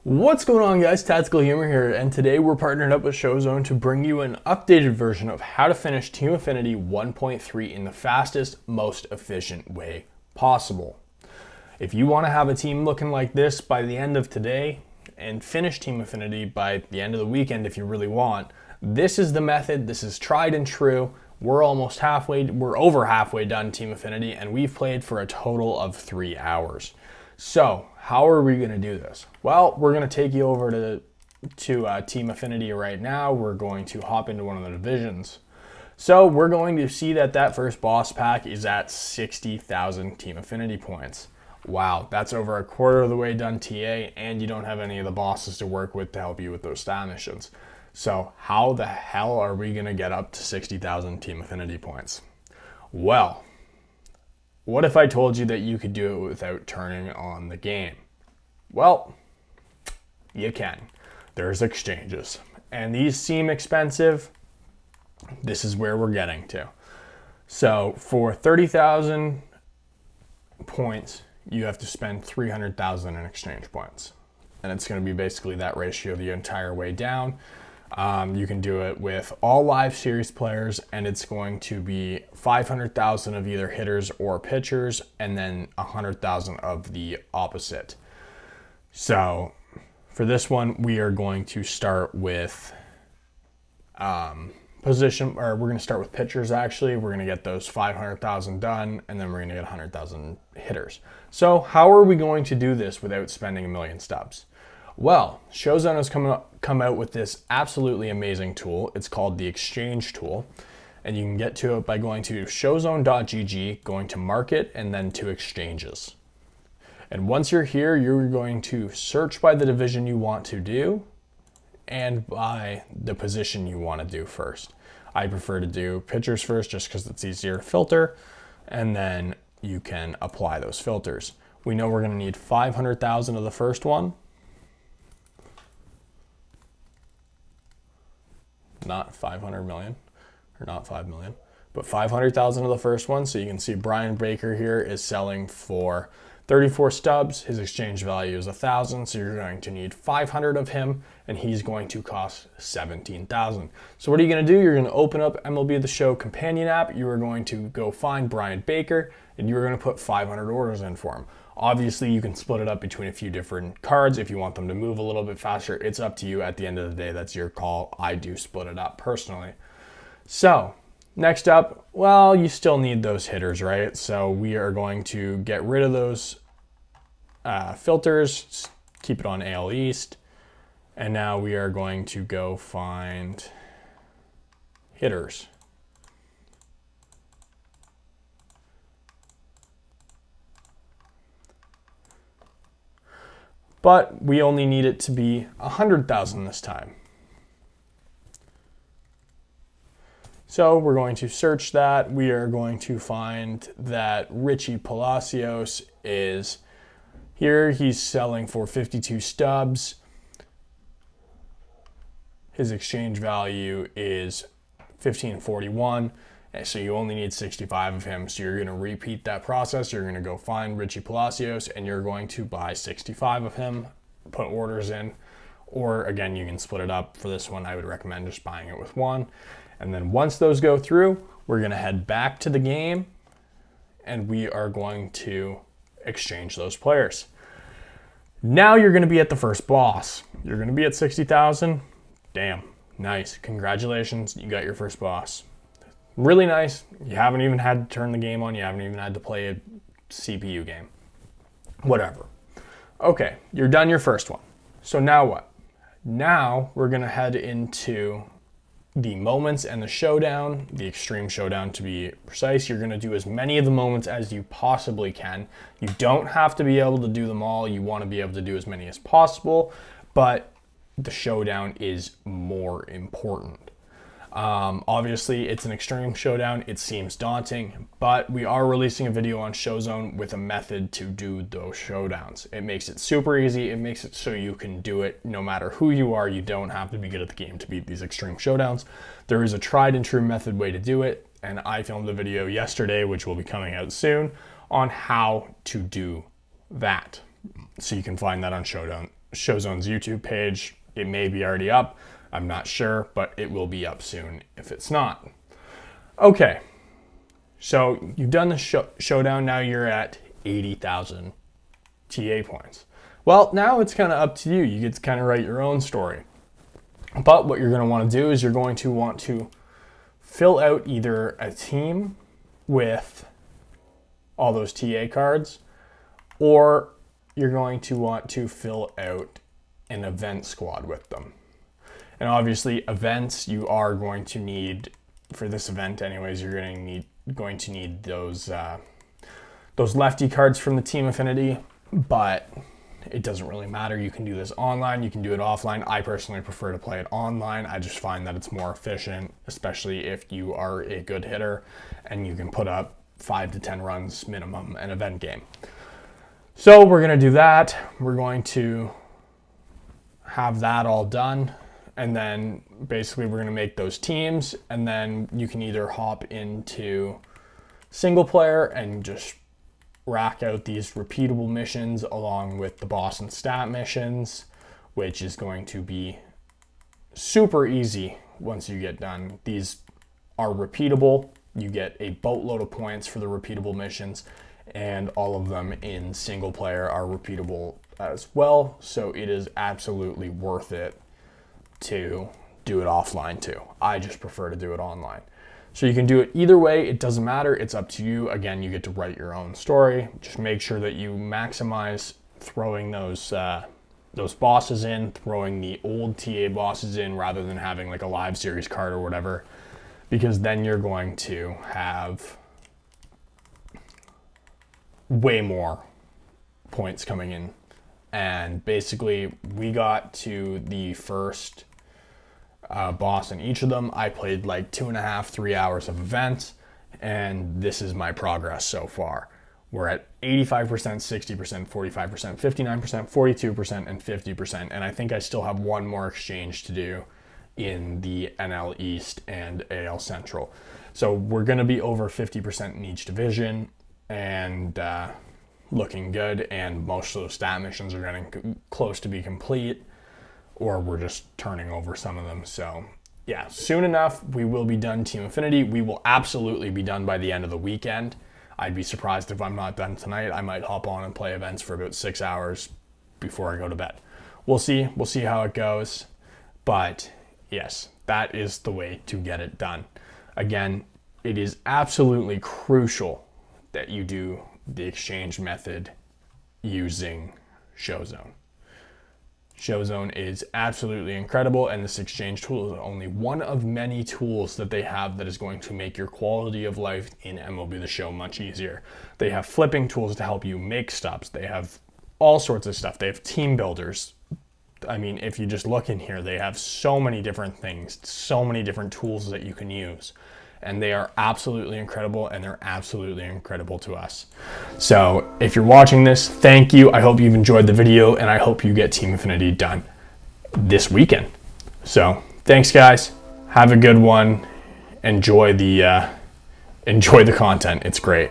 What's going on, guys? Tactical Humor here, and today we're partnered up with Showzone to bring you an updated version of how to finish Team Affinity 1.3 in the fastest, most efficient way possible. If you want to have a team looking like this by the end of today and finish Team Affinity by the end of the weekend if you really want, this is the method. This is tried and true. We're over halfway done Team Affinity, and we've played for a total of 3 hours. So how are we going to do this? Well, we're going to take you over to Team Affinity right now. We're going to hop into one of the divisions. So we're going to see that first boss pack is at 60,000 Team Affinity points. Wow, that's over a quarter of the way done TA, and you don't have any of the bosses to work with to help you with those stat missions. So how the hell are we going to get up to 60,000 Team Affinity points? Well, what if I told you that you could do it without turning on the game? Well, you can. There's exchanges. And these seem expensive. This is where we're getting to. So for 30,000 points, you have to spend 300,000 in exchange points. And it's going to be basically that ratio the entire way down. You can do it with all live series players, and it's going to be 500,000 of either hitters or pitchers, and then 100,000 of the opposite. So for this one, we are going to start with we're going to start with pitchers. Actually, we're going to get those 500,000 done, and then we're going to get 100,000 hitters. So how are we going to do this without spending 1 million stubs? Well, Showzone has come out with this absolutely amazing tool. It's called the Exchange tool, and you can get to it by going to showzone.gg, going to Market, and then to Exchanges. And once you're here, you're going to search by the division you want to do and by the position you want to do first. I prefer to do pitchers first just because it's easier to filter, and then you can apply those filters. We know we're going to need 500,000 of the first one. Not 500 million, or not 5 million, but 500,000 of the first one. So you can see Brian Baker here is selling for 34 stubs. His exchange value is 1,000. So you're going to need 500 of him, and he's going to cost 17,000. So what are you going to do? You're going to open up MLB The Show companion app. You are going to go find Brian Baker, and you're going to put 500 orders in for him. Obviously, you can split it up between a few different cards if you want them to move a little bit faster. It's up to you at the end of the day. That's your call. I do split it up personally. So next up, well, you still need those hitters, right? So we are going to get rid of those filters, keep it on AL East. And now we are going to go find hitters. But we only need it to be 100,000 this time. So we're going to search that. We are going to find that Richie Palacios is here. He's selling for 52 stubs. His exchange value is 1541. So you only need 65 of him. So you're going to repeat that process. You're going to go find Richie Palacios, and you're going to buy 65 of him, put orders in. Or again, you can split it up. For this one, I would recommend just buying it with one. And then once those go through, we're going to head back to the game, and we are going to exchange those players. Now you're going to be at the first boss. You're going to be at 60,000. Damn, nice. Congratulations, you got your first boss. Really nice. You haven't even had to turn the game on. You haven't even had to play a CPU game. Whatever. Okay, you're done your first one. So now what? Now we're going to head into the moments and the showdown, the extreme showdown to be precise. You're going to do as many of the moments as you possibly can. You don't have to be able to do them all. You want to be able to do as many as possible, but the showdown is more important. Obviously, it's an extreme showdown. It seems daunting, but we are releasing a video on Showzone with a method to do those showdowns. It makes it super easy. It makes it so you can do it no matter who you are. You don't have to be good at the game to beat these extreme showdowns. There is a tried and true method way to do it, and I filmed a video yesterday, which will be coming out soon, on how to do that. So you can find that on Showzone's YouTube page. It may be already up. I'm not sure, but it will be up soon if it's not. Okay, so you've done the showdown. Now you're at 80,000 TA points. Well, now it's kind of up to you. You get to kind of write your own story. But what you're going to want to do is you're going to want to fill out either a team with all those TA cards, or you're going to want to fill out an event squad with them. And obviously events, you are going to need, for this event anyways, you're going to need those lefty cards from the Team Affinity, but it doesn't really matter. You can do this online, you can do it offline. I personally prefer to play it online. I just find that it's more efficient, especially if you are a good hitter and you can put up 5 to 10 runs minimum an event game. So we're going to do that. We're going to have that all done. And then basically we're going to make those teams, and then you can either hop into single player and just rack out these repeatable missions along with the boss and stat missions, which is going to be super easy once you get done. These are repeatable. You get a boatload of points for the repeatable missions, and all of them in single player are repeatable as well. So it is absolutely worth it to do it offline too. I just prefer to do it online. So you can do it either way. It doesn't matter. It's up to you. Again, you get to write your own story. Just make sure that you maximize throwing those bosses in, throwing the old TA bosses in rather than having like a live series card or whatever, because then you're going to have way more points coming in. And basically we got to the first boss in each of them. I played like 2.5, 3 hours of events, and this is my progress so far. We're at 85%, 60%, 45%, 59%, 42%, and 50%. And I think I still have one more exchange to do in the NL East and AL Central. So we're going to be over 50% in each division, and looking good. And most of those stat missions are getting close to be complete, or we're just turning over some of them. So yeah, soon enough, we will be done Team Affinity. We will absolutely be done by the end of the weekend. I'd be surprised if I'm not done tonight. I might hop on and play events for about 6 hours before I go to bed. We'll see. We'll see how it goes. But yes, that is the way to get it done. Again, it is absolutely crucial that you do the exchange method using Showzone. Showzone is absolutely incredible, and this exchange tool is only one of many tools that they have that is going to make your quality of life in MLB The Show much easier. They have flipping tools to help you make stops. They have all sorts of stuff. They have team builders. I mean, if you just look in here, they have so many different things, so many different tools that you can use. And they are absolutely incredible, and they're absolutely incredible to us. So if you're watching this, thank you. I hope you've enjoyed the video, and I hope you get Team Affinity done this weekend. So thanks, guys. Have a good one. Enjoy the content. It's great.